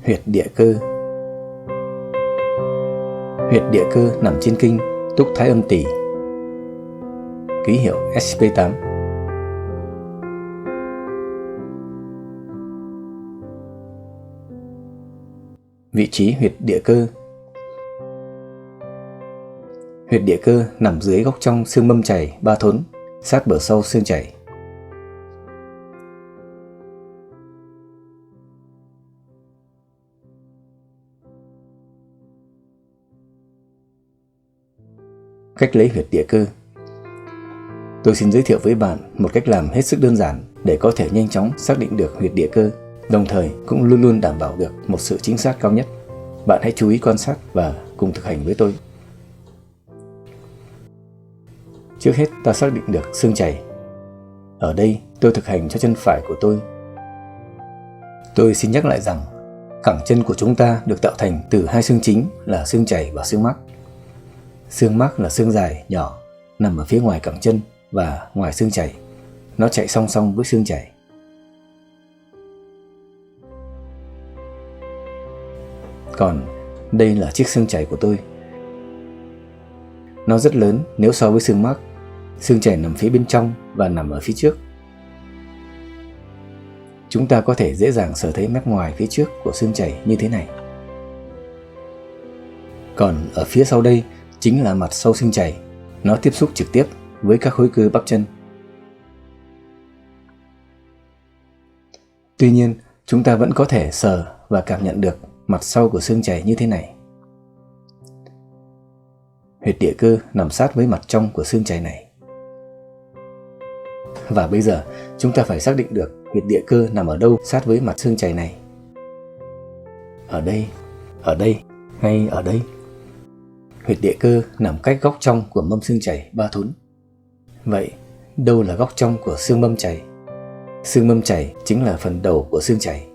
Huyệt địa cơ. Huyệt địa cơ nằm trên kinh Túc Thái Âm Tỳ, ký hiệu SP8. Vị trí huyệt địa cơ. Huyệt địa cơ nằm dưới góc trong xương mâm chày ba thốn, sát bờ sau xương chày. Cách lấy huyệt địa cơ. Tôi xin giới thiệu với bạn một cách làm hết sức đơn giản để có thể nhanh chóng xác định được huyệt địa cơ, đồng thời cũng luôn luôn đảm bảo được một sự chính xác cao nhất. Bạn hãy chú ý quan sát và cùng thực hành với tôi. Trước hết ta xác định được xương chày. Ở đây tôi thực hành cho chân phải của tôi. Tôi xin nhắc lại rằng cẳng chân của chúng ta được tạo thành từ hai xương chính là xương chày và xương mắc. Xương mắc là xương dài, nhỏ, nằm ở phía ngoài cẳng chân và ngoài xương chày. Nó chạy song song với xương chày. Còn đây là chiếc xương chày của tôi. Nó rất lớn nếu so với xương mắc. Xương chày nằm phía bên trong và nằm ở phía trước. Chúng ta có thể dễ dàng sờ thấy mép ngoài phía trước của xương chày như thế này. Còn ở phía sau đây chính là mặt sau xương chày. Nó tiếp xúc trực tiếp với các khối cơ bắp chân. Tuy nhiên, chúng ta vẫn có thể sờ và cảm nhận được mặt sau của xương chày như thế này. Huyệt địa cơ nằm sát với mặt trong của xương chày này. Và bây giờ, chúng ta phải xác định được huyệt địa cơ nằm ở đâu sát với mặt xương chày này. Ở đây, hay ở đây. Huyệt địa cơ nằm cách góc trong của mâm xương chày ba thốn. Vậy, đâu là góc trong của xương mâm chày? Xương mâm chày chính là phần đầu của xương chày.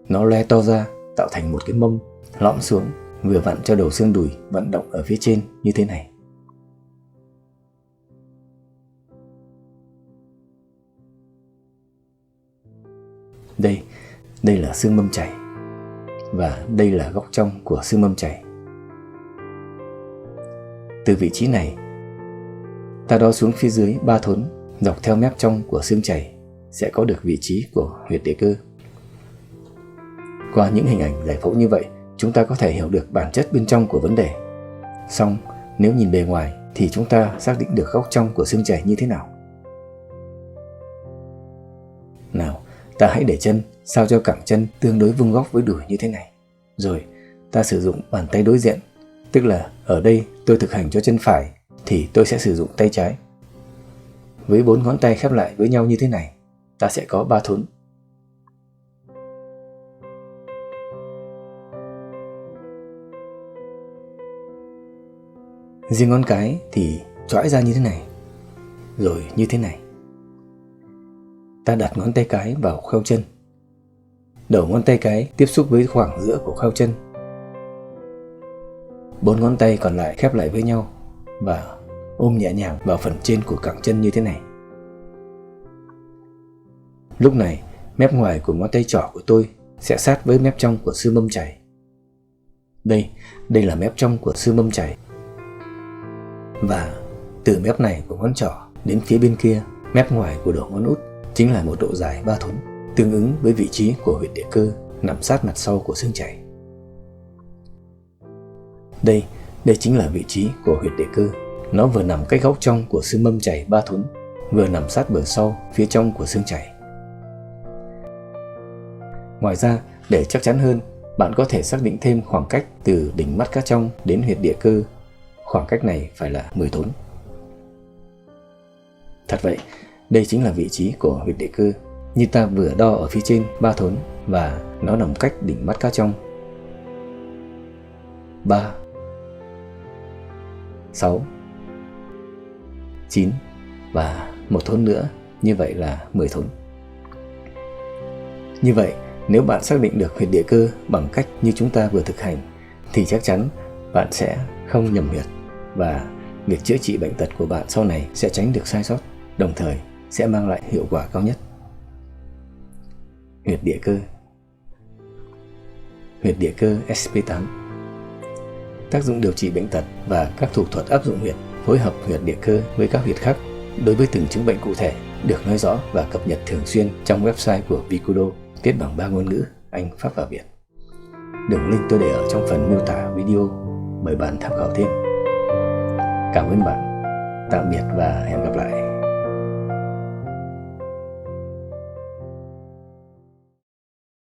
Nó loe to ra, tạo thành một cái mâm lõm xuống, vừa vặn cho đầu xương đùi vận động ở phía trên như thế này. Đây là xương mâm chày. Và đây là góc trong của xương mâm chày. Từ vị trí này, ta đo xuống phía dưới ba thốn, dọc theo mép trong của xương chày sẽ có được vị trí của huyệt địa cơ. Qua những hình ảnh giải phẫu như vậy, chúng ta có thể hiểu được bản chất bên trong của vấn đề. Song, nếu nhìn bề ngoài thì chúng ta xác định được góc trong của xương chày như thế nào? Nào, ta hãy để chân sao cho cẳng chân tương đối vuông góc với đùi như thế này. Rồi, ta sử dụng bàn tay đối diện, tức là ở đây tôi thực hành cho chân phải thì tôi sẽ sử dụng tay trái. Với 4 ngón tay khép lại với nhau như thế này, ta sẽ có 3 thốn. Riêng ngón cái thì chõi ra như thế này, rồi như thế này. Ta đặt ngón tay cái vào kheo chân. Đầu ngón tay cái tiếp xúc với khoảng giữa của kheo chân. 4 ngón tay còn lại khép lại với nhau và ôm nhẹ nhàng vào phần trên của cẳng chân như thế này. Lúc này, mép ngoài của ngón tay trỏ của tôi sẽ sát với mép trong của xương mâm chày. Đây là mép trong của xương mâm chày. Và từ mép này của ngón trỏ đến phía bên kia, mép ngoài của đầu ngón út chính là một độ dài 3 thốn, tương ứng với vị trí của huyệt địa cơ nằm sát mặt sau của xương chày. Đây chính là vị trí của huyệt địa cơ. Nó vừa nằm cách góc trong của xương mâm chày 3 thốn, vừa nằm sát bờ sau phía trong của xương chày. Ngoài ra, để chắc chắn hơn, bạn có thể xác định thêm khoảng cách từ đỉnh mắt cá trong đến huyệt địa cơ. Khoảng cách này phải là 10 thốn. Thật vậy, đây chính là vị trí của huyệt địa cơ như ta vừa đo ở phía trên 3 thốn, và nó nằm cách đỉnh mắt cá trong 3, 6, 9 và 1 thốn nữa, như vậy là 10 thốn. Như vậy, nếu bạn xác định được huyệt địa cơ bằng cách như chúng ta vừa thực hành thì chắc chắn bạn sẽ không nhầm huyệt, và việc chữa trị bệnh tật của bạn sau này sẽ tránh được sai sót, đồng thời sẽ mang lại hiệu quả cao nhất. Huyệt địa cơ. huyệt địa cơ SP8. Tác dụng điều trị bệnh tật và các thủ thuật áp dụng huyệt, phối hợp huyệt địa cơ với các huyệt khác đối với từng chứng bệnh cụ thể được nói rõ và cập nhật thường xuyên trong website của Vicudo, viết bằng 3 ngôn ngữ Anh, Pháp và Việt. Đường link tôi để ở trong phần miêu tả video, mời bạn tham khảo thêm. Cảm ơn bạn. Tạm biệt và hẹn gặp lại.